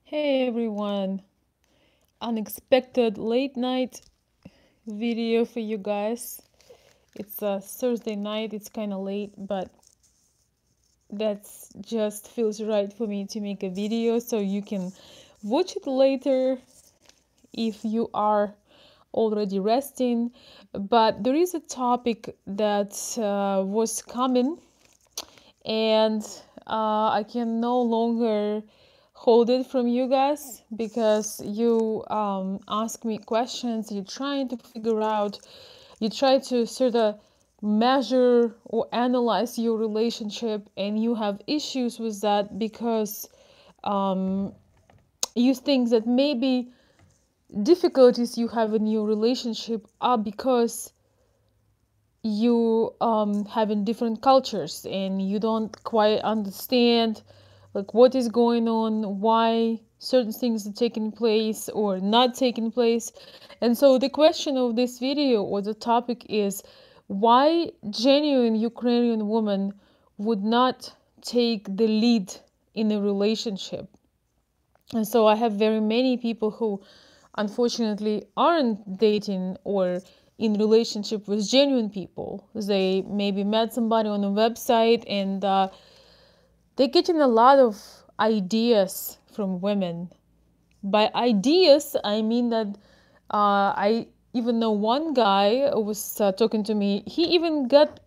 Hey everyone, unexpected late night video for you guys. It's a Thursday night, it's kind of late, but that's just feels right for me to make a video so you can watch it later if you are already resting. But there is a topic that was coming and I can no longer hold it from you guys because you ask me questions, you're trying to figure out, you try to sort of measure or analyze your relationship, and you have issues with that because you think that maybe difficulties you have in your relationship are because you have in different cultures and you don't quite understand like what is going on, why certain things are taking place or not taking place. And so the question of this video or the topic is why genuine Ukrainian woman would not take the lead in a relationship. And so I have very many people who unfortunately aren't dating or in relationship with genuine people. They maybe met somebody on a website and they're getting a lot of ideas from women. By ideas, I mean that I even know one guy was talking to me. He even got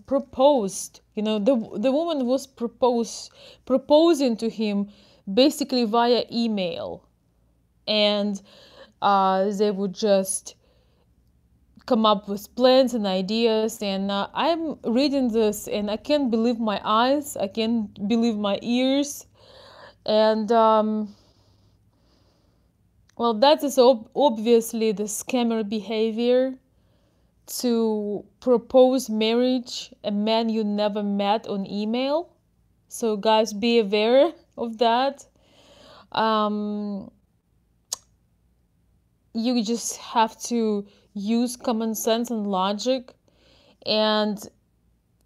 proposed. You know, the woman was proposing to him basically via email, and they would just come up with plans and ideas. And I'm reading this and I can't believe my eyes, I can't believe my ears. And well, that is obviously the scammer behavior, to propose marriage a man you never met on email. So guys, be aware of that. You just have to use common sense and logic. And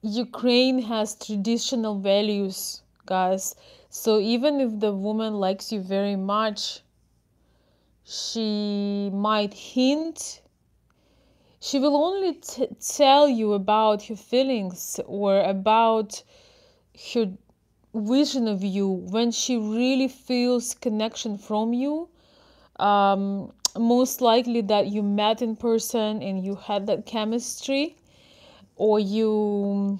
Ukraine has traditional values, guys. So even if the woman likes you very much, she might hint. She will only tell you about her feelings or about her vision of you when she really feels connection from you. Most likely that you met in person and you had that chemistry, or you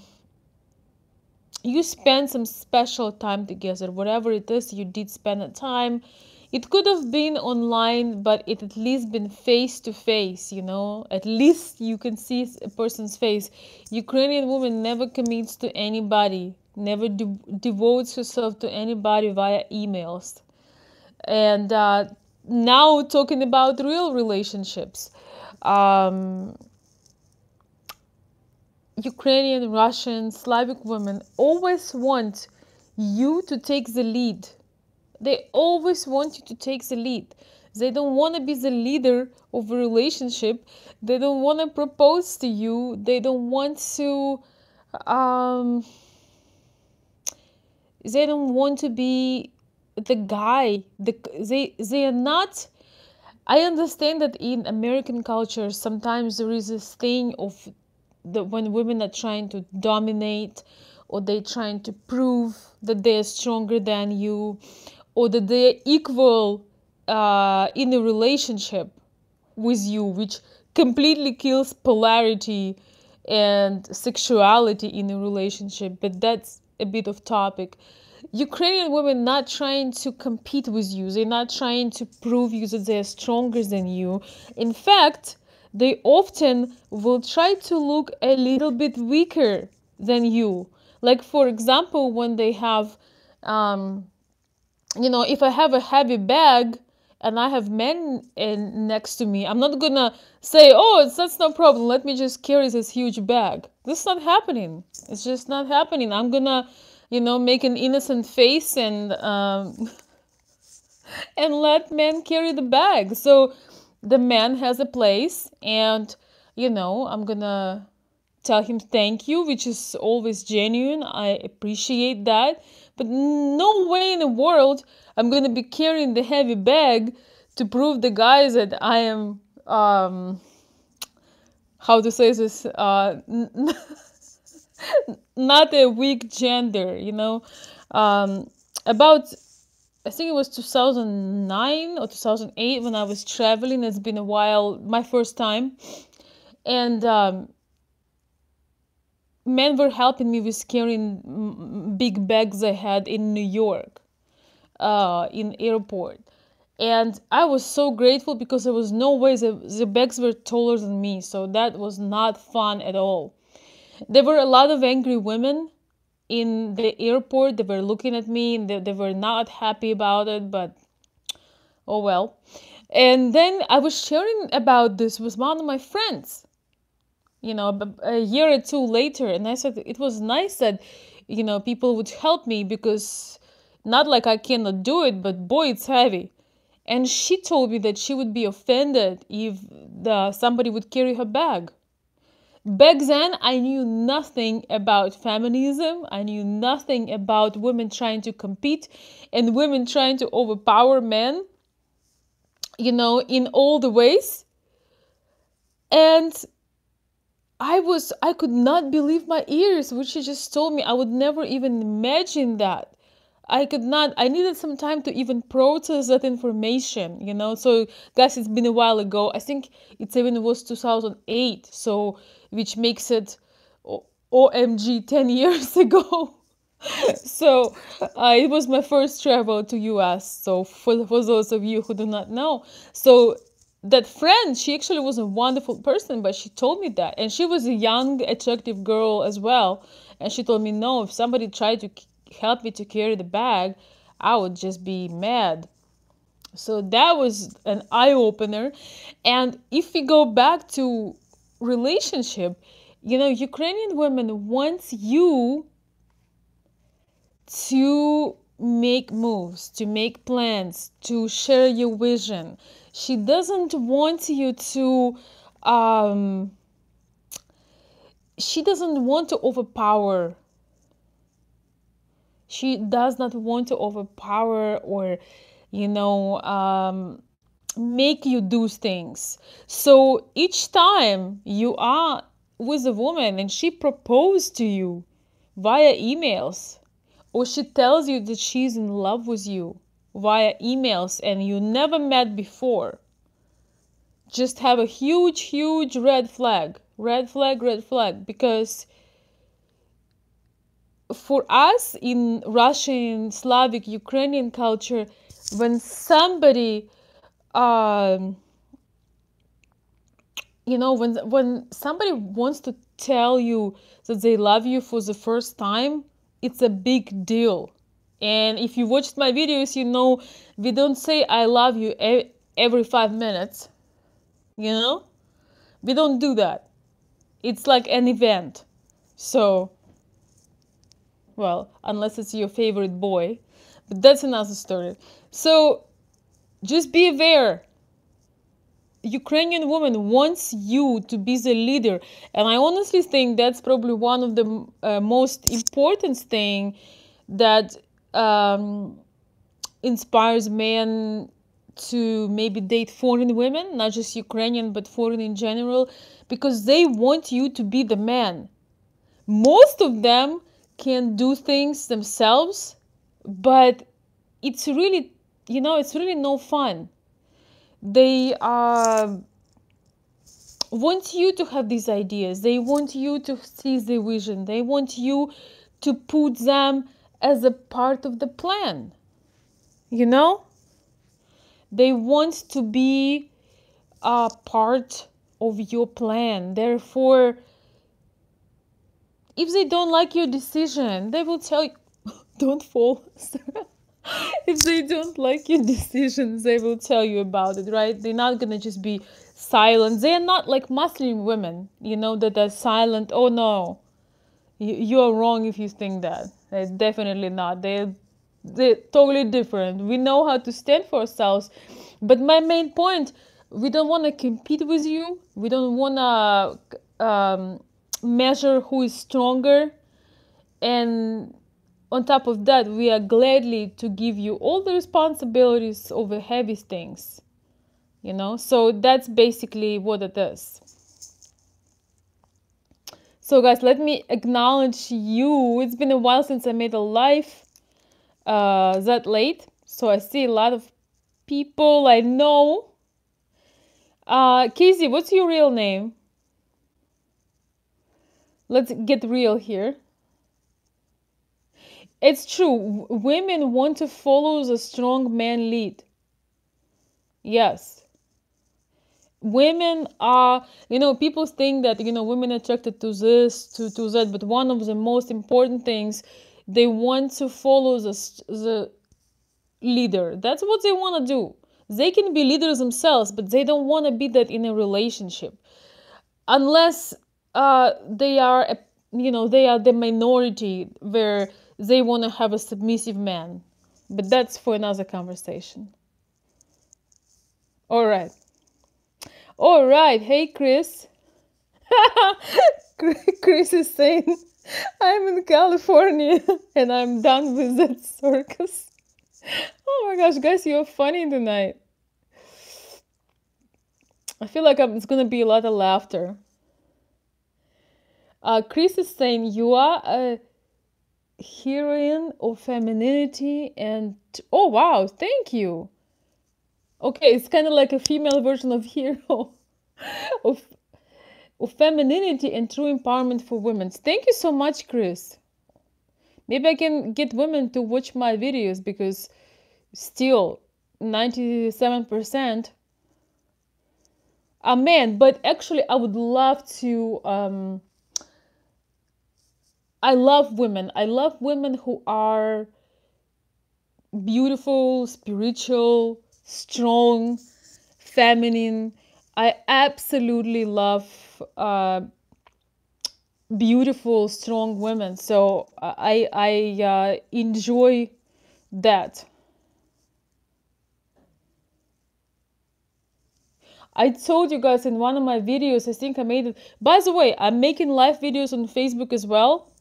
spend some special time together, whatever it is you did spend a time. It could have been online, but it at least been face to face, you know, at least you can see a person's face. Ukrainian woman never commits to anybody, never devotes herself to anybody via emails. And now talking about real relationships, Ukrainian, Russian, Slavic women always want you to take the lead. They always want you to take the lead. They don't want to be the leader of a relationship. They don't want to propose to you. They don't want to they don't want to be the guy. They are not. I understand that in American culture sometimes there is this thing of when women are trying to dominate, or they're trying to prove that they're stronger than you, or that they're equal in a relationship with you, which completely kills polarity and sexuality in a relationship. But that's a bit of topic. Ukrainian women not trying to compete with you. They're not trying to prove you that they're stronger than you. In fact, they often will try to look a little bit weaker than you. Like, for example, when they have, if I have a heavy bag and I have men next to me, I'm not gonna say, oh, that's no problem, let me just carry this huge bag. This is not happening. It's just not happening. I'm gonna, make an innocent face and and let men carry the bag. So the man has a place, and I'm gonna tell him thank you, which is always genuine. I appreciate that. But no way in the world I'm gonna be carrying the heavy bag to prove the guys that I am how to say this not a weak gender, you know. About I think it was 2009 or 2008 when I was traveling. It's been a while, my first time, and men were helping me with carrying big bags I had in New York, in airport. And I was so grateful because there was no way the bags were taller than me, so that was not fun at all. There were a lot of angry women in the airport. They were looking at me and they were not happy about it, but oh well. And then I was sharing about this with one of my friends, you know, a year or two later, and I said it was nice that, you know, people would help me because not like I cannot do it, but boy, it's heavy. And she told me that she would be offended if somebody would carry her bag. Back then, I knew nothing about feminism. I knew nothing about women trying to compete and women trying to overpower men, you know, in all the ways. And I could not believe my ears, which she just told me. I would never even imagine that. I could not, I needed some time to even process that information, you know. So, guys, it's been a while ago. I think it was 2008. So, which makes it OMG 10 years ago. So, it was my first travel to US. So, for those of you who do not know. So, that friend, she actually was a wonderful person, but she told me that. And she was a young, attractive girl as well. And she told me, no, if somebody tried to help me to carry the bag, I would just be mad. So that was an eye-opener. And if we go back to relationship, you know, Ukrainian women wants you to make moves, to make plans, to share your vision. She doesn't want you to she doesn't want to overpower. She does not want to overpower or, you know, make you do things. So each time you are with a woman and she proposed to you via emails, or she tells you that she's in love with you via emails and you never met before, just have a huge, huge red flag. Red flag, red flag. Because for us in Russian, Slavic, Ukrainian culture, when somebody, you know, when somebody wants to tell you that they love you for the first time, it's a big deal. And if you watched my videos, you know, we don't say I love you every 5 minutes, you know? We don't do that. It's like an event. So, well, unless it's your favorite boy, but that's another story. So, just be aware. Ukrainian woman wants you to be the leader, and I honestly think that's probably one of the most important thing that inspires men to maybe date foreign women, not just Ukrainian, but foreign in general, because they want you to be the man. Most of them can do things themselves, but it's really, you know, it's really no fun. They want you to have these ideas. They want you to see the vision. They want you to put them as a part of the plan. You know? They want to be a part of your plan. Therefore, if they don't like your decision, they will tell you, don't fall. If they don't like your decisions, they will tell you about it, right? They're not gonna just be silent. They're not like Muslim women, you know, that are silent. Oh no, you are wrong if you think that. It's definitely not. They're totally different. We know how to stand for ourselves. But my main point, we don't want to compete with you. We don't want to measure who is stronger. And on top of that, we are gladly to give you all the responsibilities of the heavy things, you know? So that's basically what it is. So guys, let me acknowledge you. It's been a while since I made a live that late. So I see a lot of people I know. Casey, what's your real name? Let's get real here. It's true. Women want to follow the strong man lead. Yes. Women are, people think that, women are attracted to this, to that, but one of the most important things, they want to follow the leader. That's what they want to do. They can be leaders themselves, but they don't want to be that in a relationship. Unless they are, they are the minority where they want to have a submissive man. But that's for another conversation. All right. All right. Hey, Chris. Chris is saying, I'm in California and I'm done with that circus. Oh my gosh, guys, you're funny tonight. I feel like it's going to be a lot of laughter. Chris is saying, you are a heroine of femininity and... Oh, wow, thank you. Okay, it's kind of like a female version of hero of femininity and true empowerment for women. Thank you so much, Chris. Maybe I can get women to watch my videos, because still 97% are men. But actually, I would love to... I love women. I love women who are beautiful, spiritual, strong, feminine. I absolutely love beautiful, strong women. So I enjoy that. I told you guys in one of my videos, I think I made it. By the way, I'm making live videos on Facebook as well,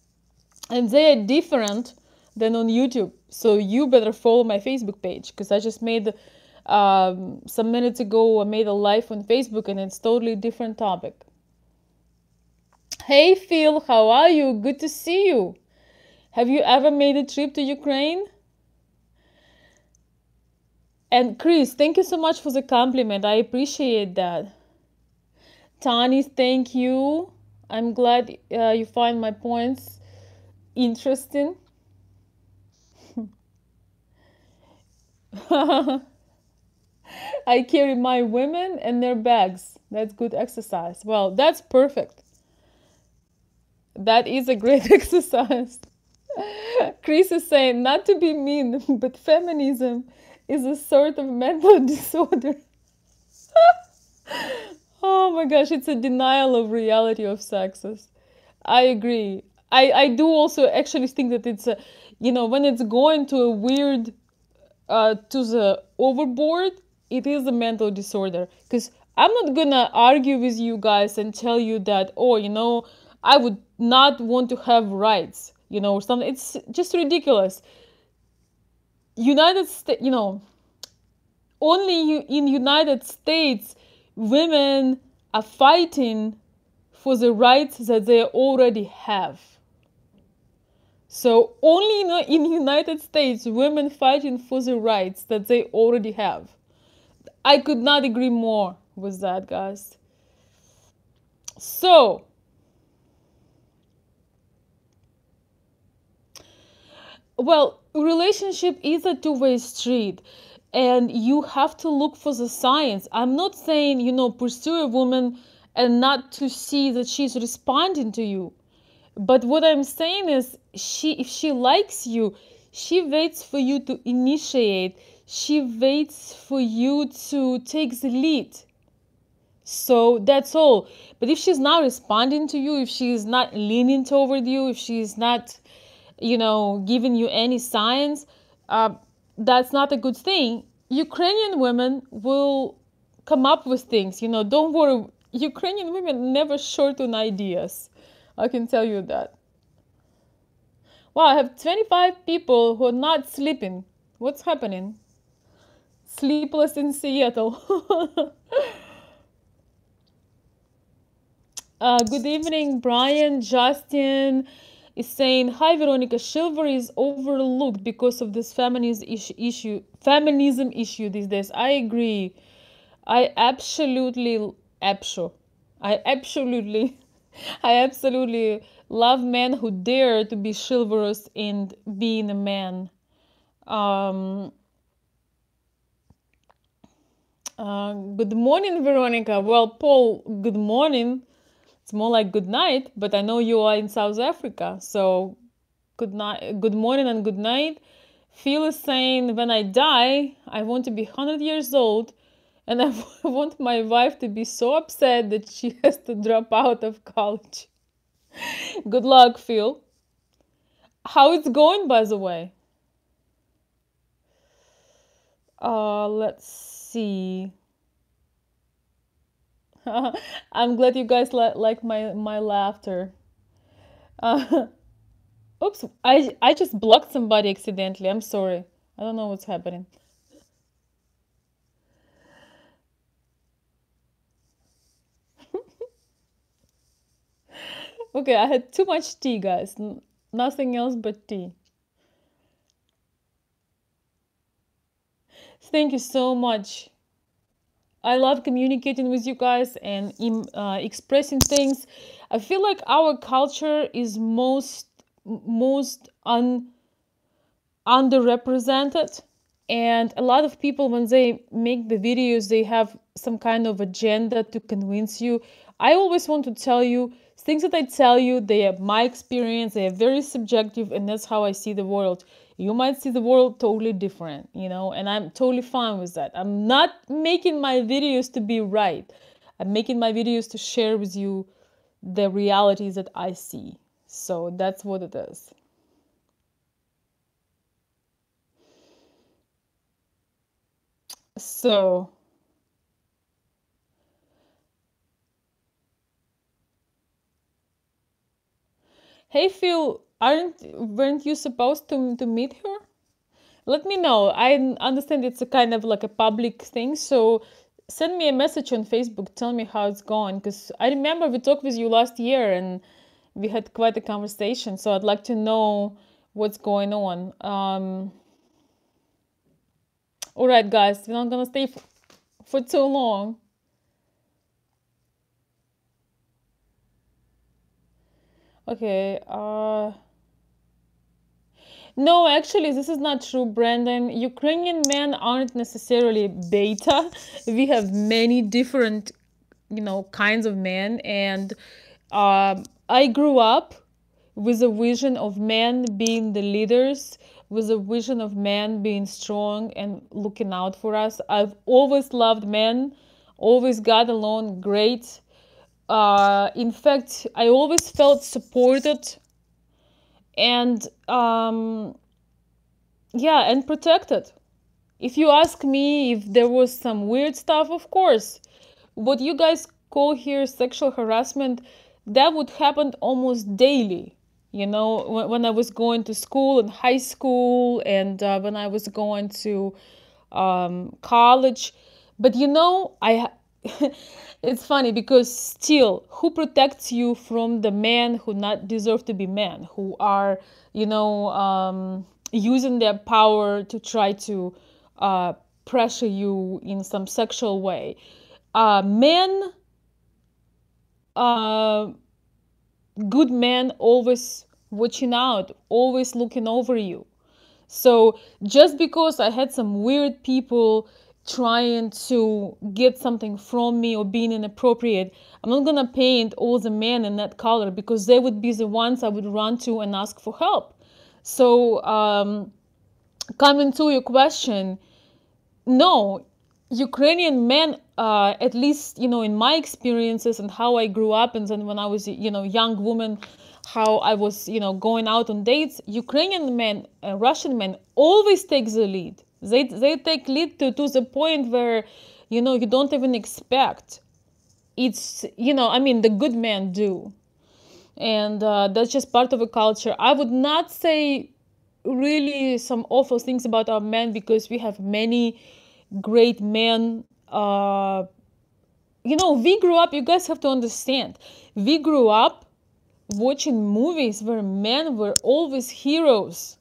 and they are different than on YouTube. So you better follow my Facebook page, because I just made some minutes ago, I made a live on Facebook, and it's totally different topic. Hey Phil, how are you? Good to see you. Have you ever made a trip to Ukraine? And Chris, thank you so much for the compliment. I appreciate that. Tani, thank you. I'm glad you find my points interesting. I carry my women and their bags. That's good exercise. Well, that's perfect. That is a great exercise. Chris is saying, not to be mean, but feminism is a sort of mental disorder. Oh my gosh, it's a denial of reality of sexes. I agree. I do also actually think that it's a, when it's going to a weird, to the overboard, it is a mental disorder. Because I'm not gonna argue with you guys and tell you that, oh, I would not want to have rights, or something. It's just ridiculous. United States, only in United States, women are fighting for the rights that they already have. So only in United States, women fighting for the rights that they already have. I could not agree more with that, guys. So, well, relationship is a two-way street, and you have to look for the signs. I'm not saying, pursue a woman and not to see that she's responding to you. But what I'm saying is, if she likes you, she waits for you to initiate. She waits for you to take the lead. So that's all. But if she's not responding to you, if she's not leaning toward you, if she's not, giving you any signs, that's not a good thing. Ukrainian women will come up with things. Don't worry. Ukrainian women never short on ideas. I can tell you that. Wow, I have 25 people who are not sleeping. What's happening? Sleepless in Seattle. Good evening, Brian. Justin is saying, "Hi, Veronica. Chivalry is overlooked because of this feminism issue these days." I agree. I absolutely, abso, I absolutely, I absolutely love men who dare to be chivalrous and being a man. Um, good morning, Veronica. Well, Paul, good morning. It's more like good night, but I know you are in South Africa, so good night, good morning, and good night. Phil is saying, when I die, I want to be 100 years old, and I want my wife to be so upset that she has to drop out of college. Good luck, Phil. How it's going, by the way? Let's see. I'm glad you guys like my laughter. Uh, oops, I just blocked somebody accidentally. I'm sorry. I don't know what's happening. Okay, I had too much tea, guys. Nothing else but tea. Thank you so much. I love communicating with you guys and expressing things. I feel like our culture is most underrepresented, and a lot of people, when they make the videos, they have some kind of agenda to convince you. I always want to tell you things that I tell you, they are my experience, they are very subjective, and that's how I see the world. You might see the world totally different, and I'm totally fine with that. I'm not making my videos to be right. I'm making my videos to share with you the realities that I see. So that's what it is. So, hey Phil, weren't you supposed to meet her? Let me know. I understand it's a kind of like a public thing, so send me a message on Facebook. Tell me how it's going, because I remember we talked with you last year and we had quite a conversation. So I'd like to know what's going on. All right, guys, we're not gonna stay for too long. Okay. No, actually, this is not true, Brandon. Ukrainian men aren't necessarily beta. We have many different, kinds of men, and I grew up with a vision of men being the leaders, with a vision of men being strong and looking out for us. I've always loved men, always got along great. In fact, I always felt supported and yeah, and protected. If you ask me if there was some weird stuff, of course, what you guys call here sexual harassment, that would happen almost daily. When I was going to school in high school, and when I was going to college. But it's funny because still, who protects you from the men who not deserve to be men, who are, using their power to try to pressure you in some sexual way? Men, uh, good men, always watching out, always looking over you. So just because I had some weird people trying to get something from me or being inappropriate, I'm not gonna paint all the men in that color, because they would be the ones I would run to and ask for help. So coming to your question, no, Ukrainian men, at least, in my experiences and how I grew up, and then when I was, young woman, how I was, going out on dates, Ukrainian men, Russian men always take the lead. They take lead to the point where, you don't even expect. It's, I mean, the good men do. and that's just part of a culture. I would not say really some awful things about our men, because we have many great men. We grew up, you guys have to understand, we grew up watching movies where men were always heroes.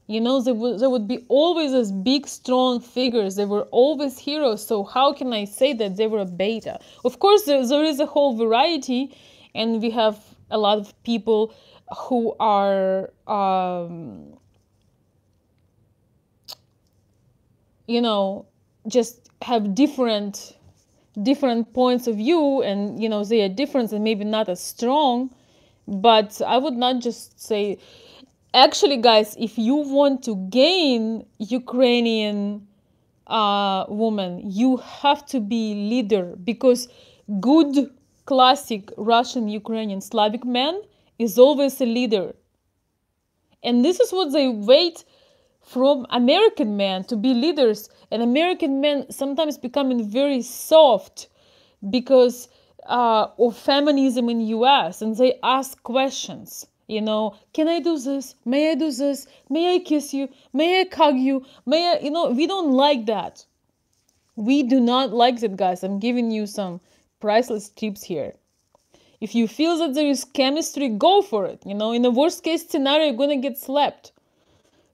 There would be always as big, strong figures. They were always heroes. So how can I say that they were a beta? Of course, there is a whole variety, and we have a lot of people who are, just have different points of view, and they are different and maybe not as strong. But I would not just say. Actually, guys, if you want to gain Ukrainian woman, you have to be leader, because good classic Russian, Ukrainian, Slavic man is always a leader. And this is what they wait from American men, to be leaders. And American men sometimes becoming very soft because of feminism in US, and they ask questions. Can I do this? May I do this? May I kiss you? May I hug you? May I, we don't like that. We do not like that, guys. I'm giving you some priceless tips here. If you feel that there is chemistry, go for it. In the worst case scenario, you're gonna get slapped.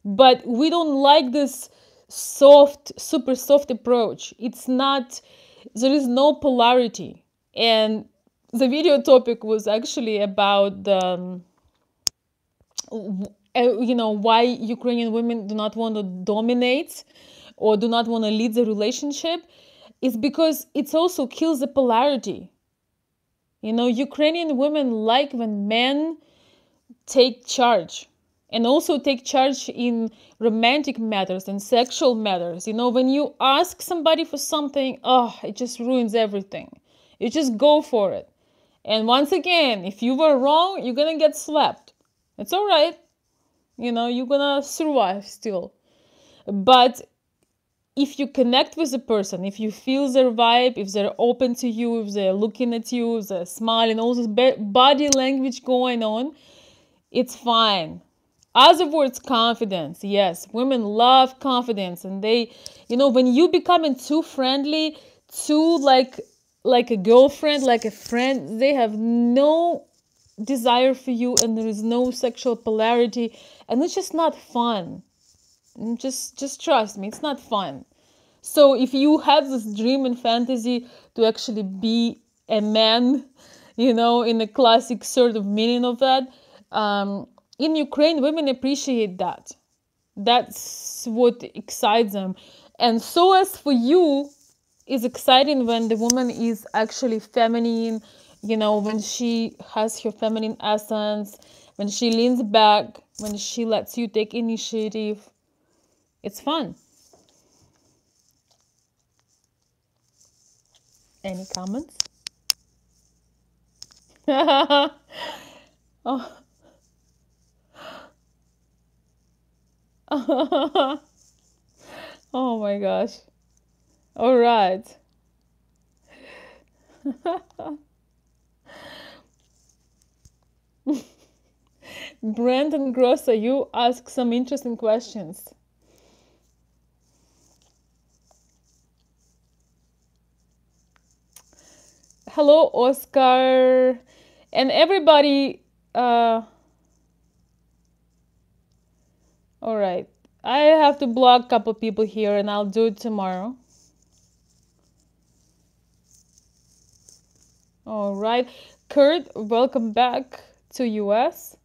But we don't like this soft, super soft approach. It's not, there is no polarity. And the video topic was actually about the why Ukrainian women do not want to dominate or do not want to lead the relationship, is because it also kills the polarity. Ukrainian women like when men take charge, and also take charge in romantic matters and sexual matters. When you ask somebody for something, it just ruins everything. You just go for it. And once again, if you were wrong, you're gonna get slapped. It's all right. You're gonna survive still. But if you connect with a person, if you feel their vibe, if they're open to you, if they're looking at you, if they're smiling, all this body language going on, it's fine. Other words, confidence. Yes, women love confidence. And they, when you becoming too friendly, too like a girlfriend, like a friend, they have no desire for you, and there is no sexual polarity, and it's just not fun. Just trust me, it's not fun. So if you have this dream and fantasy to actually be a man, in the classic sort of meaning of that, in Ukraine, women appreciate that. That's what excites them. And so as for you, it's exciting when the woman is actually feminine, when she has her feminine essence, when she leans back, when she lets you take initiative. It's fun. Any comments? Oh. Oh my gosh. All right. Brandon Grosser, you ask some interesting questions. Hello, Oscar, and everybody. All right. I have to block a couple people here, and I'll do it tomorrow. All right. Kurt, welcome back to US.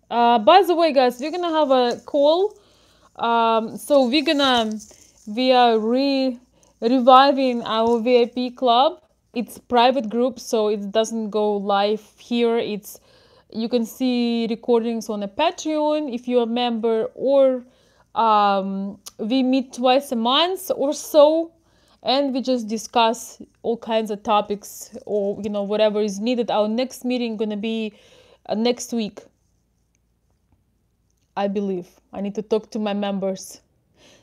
By the way, guys, we're gonna have a call. So we are reviving our VIP club. It's private group, so it doesn't go live here. You can see recordings on a Patreon if you're a member, or we meet twice a month or so, and we just discuss all kinds of topics, or whatever is needed. Our next meeting gonna be next week, I believe. I need to talk to my members.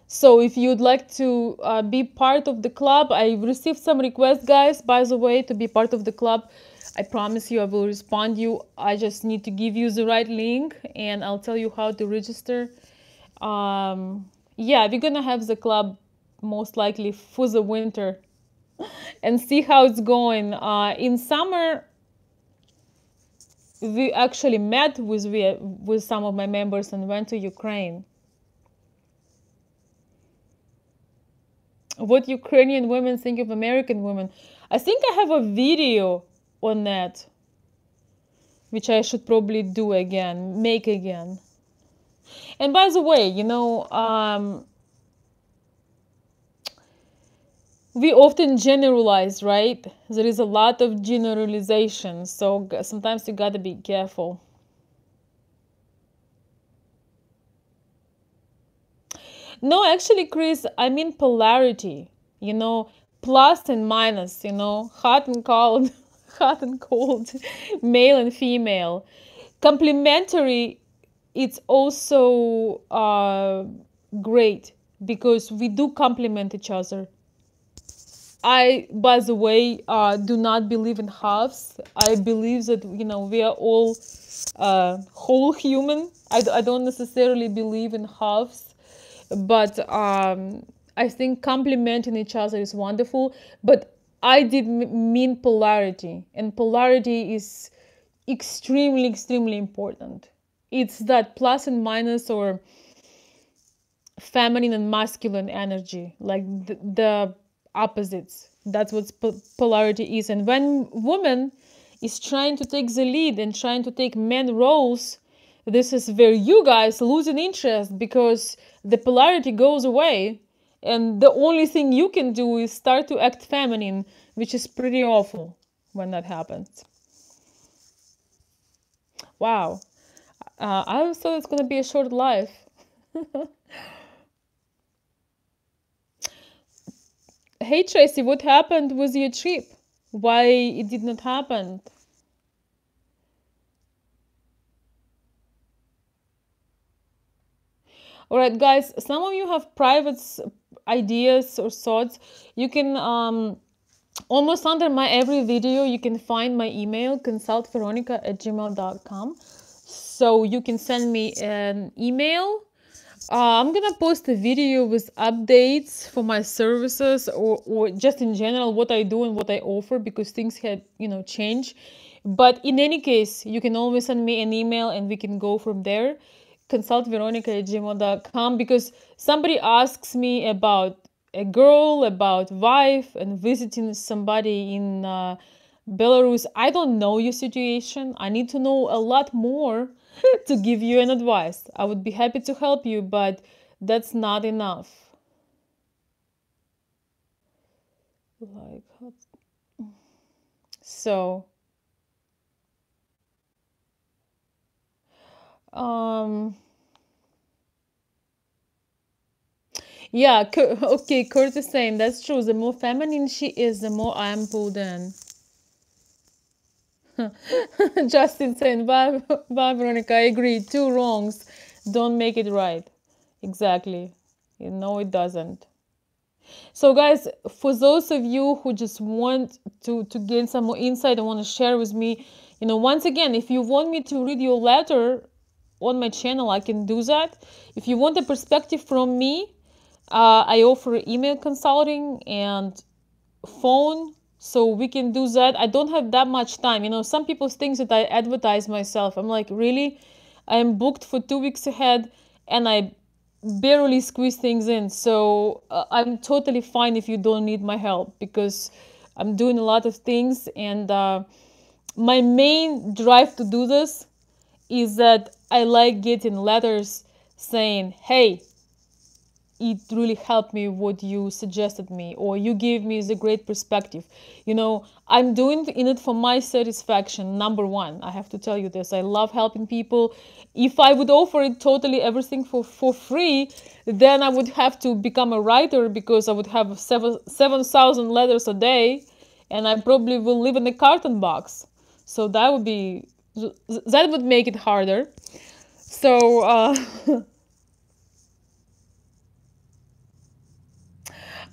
So if you'd like to be part of the club, I received some requests, guys, by the way, to be part of the club. I promise you I will respond you. I just need to give you the right link and I'll tell you how to register. Yeah, we're gonna have the club most likely for the winter and see how it's going. In summer, we actually met with some of my members and went to Ukraine. What Ukrainian women think of American women? I think I have a video on that, which I should probably do again, make again. And by the way, we often generalize, right? There is a lot of generalization, so sometimes you gotta be careful. No, actually, Chris, I mean polarity, plus and minus, hot and cold, hot and cold, male and female. Complementary, it's also great because we do complement each other. I, by the way, do not believe in halves. I believe that, we are all whole human. I don't necessarily believe in halves, but I think complementing each other is wonderful. But I did mean polarity, and polarity is extremely, extremely important. It's that plus and minus, or feminine and masculine energy, like the opposites. That's what polarity is. And when woman is trying to take the lead and trying to take men roles, this is where you guys lose an interest because the polarity goes away, and the only thing you can do is start to act feminine, which is pretty awful when that happens. Wow. I thought it's gonna be a short life. Hey Tracy, what happened with your trip? Why it did not happen? All right, guys, some of you have private ideas or thoughts. You can almost under my every video, you can find my email, consultveronica@gmail.com. So you can send me an email. I'm gonna post a video with updates for my services, or just in general what I do and what I offer, because things had changed. But in any case, you can always send me an email and we can go from there. Consultveronica@gmail.com, because somebody asks me about a girl, about wife, and visiting somebody in Belarus. I don't know your situation. I need to know a lot more to give you an advice. I would be happy to help you, but that's not enough. Like, so, yeah, okay, Kurt is saying that's true. The more feminine she is, the more I am pulled in. Justin saying, bye, Veronica, I agree. Two wrongs don't make it right. Exactly. It doesn't. So guys, for those of you who just want to gain some more insight and want to share with me, once again, if you want me to read your letter on my channel, I can do that. If you want a perspective from me, I offer email consulting and phone, so we can do that. I don't have that much time. Some people think that I advertise myself. I'm like, really? I am booked for 2 weeks ahead and I barely squeeze things in. So I'm totally fine if you don't need my help, because I'm doing a lot of things. And my main drive to do this is that I like getting letters saying, hey, it really helped me what you suggested me, or you gave me the great perspective. I'm doing it for my satisfaction. Number one, I have to tell you this. I love helping people. If I would offer it totally everything for free, then I would have to become a writer, because I would have 7,000 letters a day, and I probably will live in a carton box. So that would make it harder. So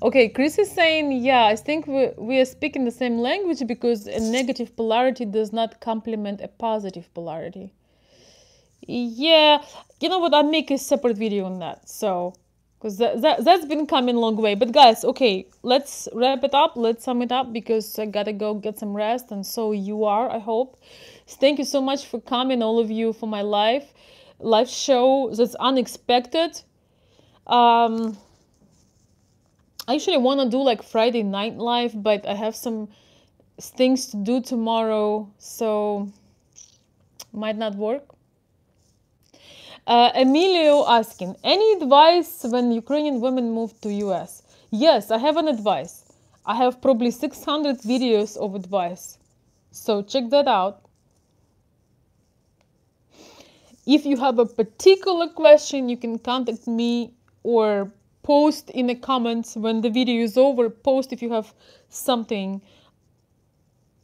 Okay, Chris is saying, yeah, I think we are speaking the same language because a negative polarity does not complement a positive polarity. Yeah, you know what? I'll make a separate video on that. So, because that's been coming a long way. But guys, okay, let's wrap it up. Let's sum it up because I gotta go get some rest, and so you are, I hope. Thank you so much for coming, all of you, for my live show that's unexpected. Um, I actually want to do like Friday night live, but I have some things to do tomorrow, so might not work. Emilio asking, any advice when Ukrainian women move to US? Yes, I have an advice. I have probably 600 videos of advice. So check that out. If you have a particular question, you can contact me or post in the comments when the video is over. Post if you have something.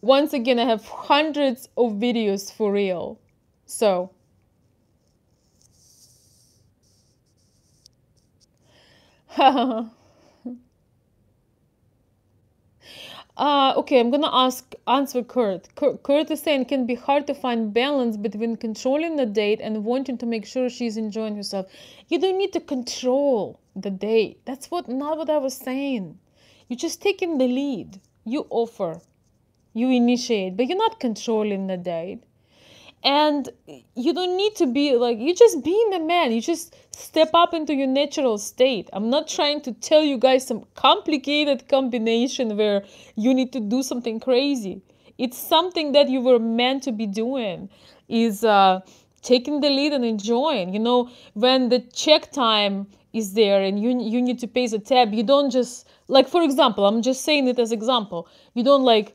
Once again, I have hundreds of videos for real. So okay, I'm gonna answer Kurt. Kurt is saying it can be hard to find balance between controlling the date and wanting to make sure she's enjoying herself. You don't need to control the date. That's not what I was saying. You're just taking the lead. You offer, you initiate, but you're not controlling the date. And you don't need to be like, you just being a man, you just step up into your natural state. I'm not trying to tell you guys some complicated combination where you need to do something crazy. It's something that you were meant to be doing, is taking the lead and enjoying. You know, when the check time is there and you need to pay the tab, you don't just, like, for example, I'm just saying it as example, you don't like,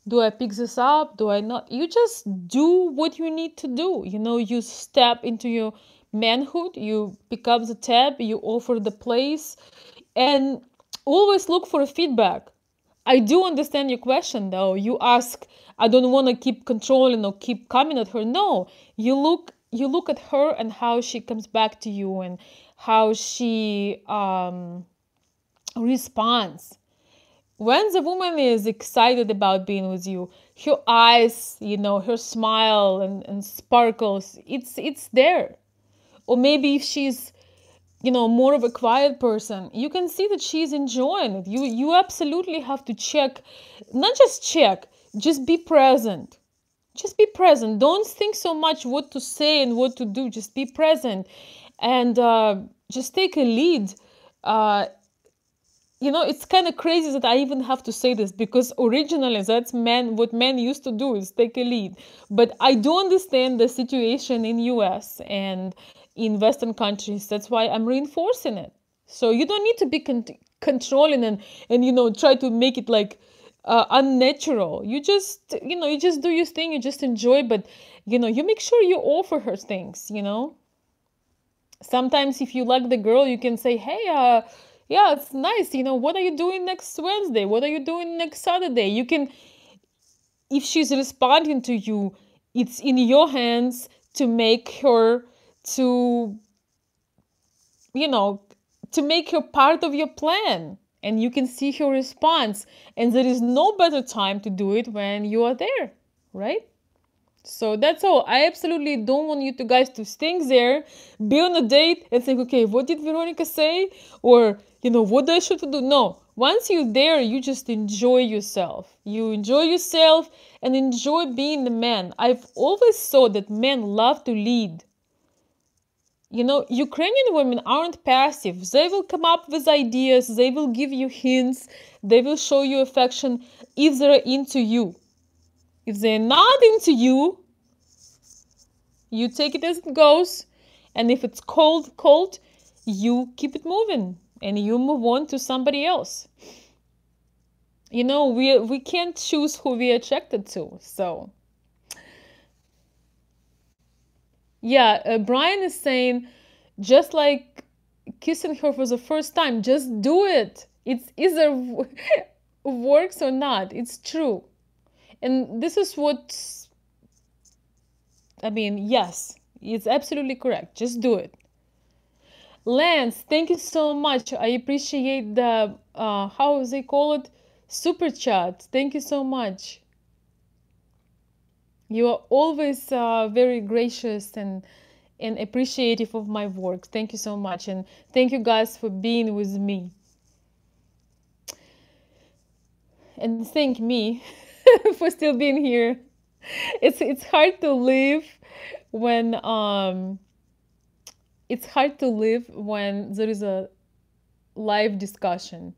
do I pick this up? Do I not? You just do what you need to do. You know, you step into your manhood, you pick up the tab, you offer the place, and always look for feedback. I do understand your question though. You ask, I don't want to keep controlling or keep coming at her. No, you look at her and how she comes back to you and how she responds. When the woman is excited about being with you, her eyes, you know, her smile and sparkles, it's there. Or maybe if she's, you know, more of a quiet person, you can see that she's enjoying it. You absolutely have to check, not just check, just be present. Just be present. Don't think so much what to say and what to do. Just be present and just take a lead. You know, it's kind of crazy that I even have to say this because originally that's what men used to do, is take a lead. But I do understand the situation in US and in Western countries. That's why I'm reinforcing it. So you don't need to be controlling and you know, try to make it like unnatural. You just do your thing, you just enjoy, but you know, you make sure you offer her things, you know. Sometimes if you like the girl, you can say, hey, yeah, it's nice, you know, what are you doing next Wednesday, what are you doing next Saturday? You can, if she's responding to you, it's in your hands to make her, to, you know, to make her part of your plan, and you can see her response, and there is no better time to do it when you are there, right? So that's all. I absolutely don't want you guys to think there, be on a date and think, okay, what did Veronica say? Or, you know, what do I should do? No. Once you're there, you just enjoy yourself. You enjoy yourself and enjoy being the man. I've always thought that men love to lead. You know, Ukrainian women aren't passive. They will come up with ideas. They will give you hints. They will show you affection if they're into you. If they're not into you, you take it as it goes. And if it's cold, you keep it moving and you move on to somebody else. You know, we can't choose who we're attracted to. So, yeah, Brian is saying, just like kissing her for the first time, just do it. It's either works or not. It's true. And this is what, I mean, yes, it's absolutely correct. Just do it. Lance, thank you so much. I appreciate the how they call it, super chat. Thank you so much. You are always very gracious and appreciative of my work. Thank you so much, and thank you guys for being with me and thank me for still being here. It's hard to live when it's hard to live when there is a live discussion.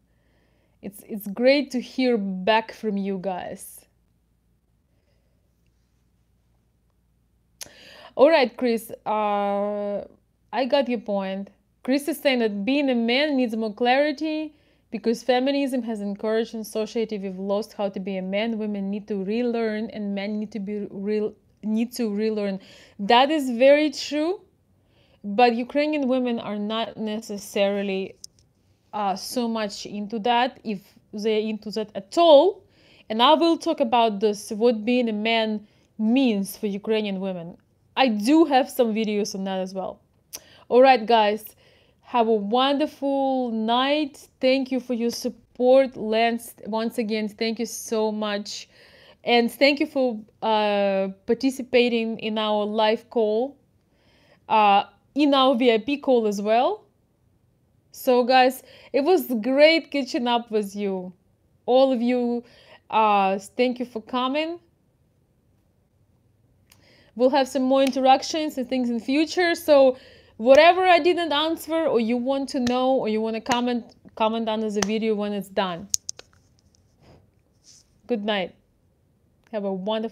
It's great to hear back from you guys. All right, Chris. I got your point. Chris is saying that being a man needs more clarity because feminism has encouraged and society we've lost how to be a man. Women need to relearn, and men need to relearn. That is very true. But Ukrainian women are not necessarily so much into that, if they're into that at all. And I will talk about this, what being a man means for Ukrainian women. I do have some videos on that as well. All right, guys, have a wonderful night. Thank you for your support, Lance. Once again, thank you so much. And thank you for participating in our live call, in our VIP call as well. So, guys, it was great catching up with you. All of you, thank you for coming. We'll have some more interactions and things in future. So, whatever I didn't answer, or you want to know, or you want to comment under the video when it's done. Good night. Have a wonderful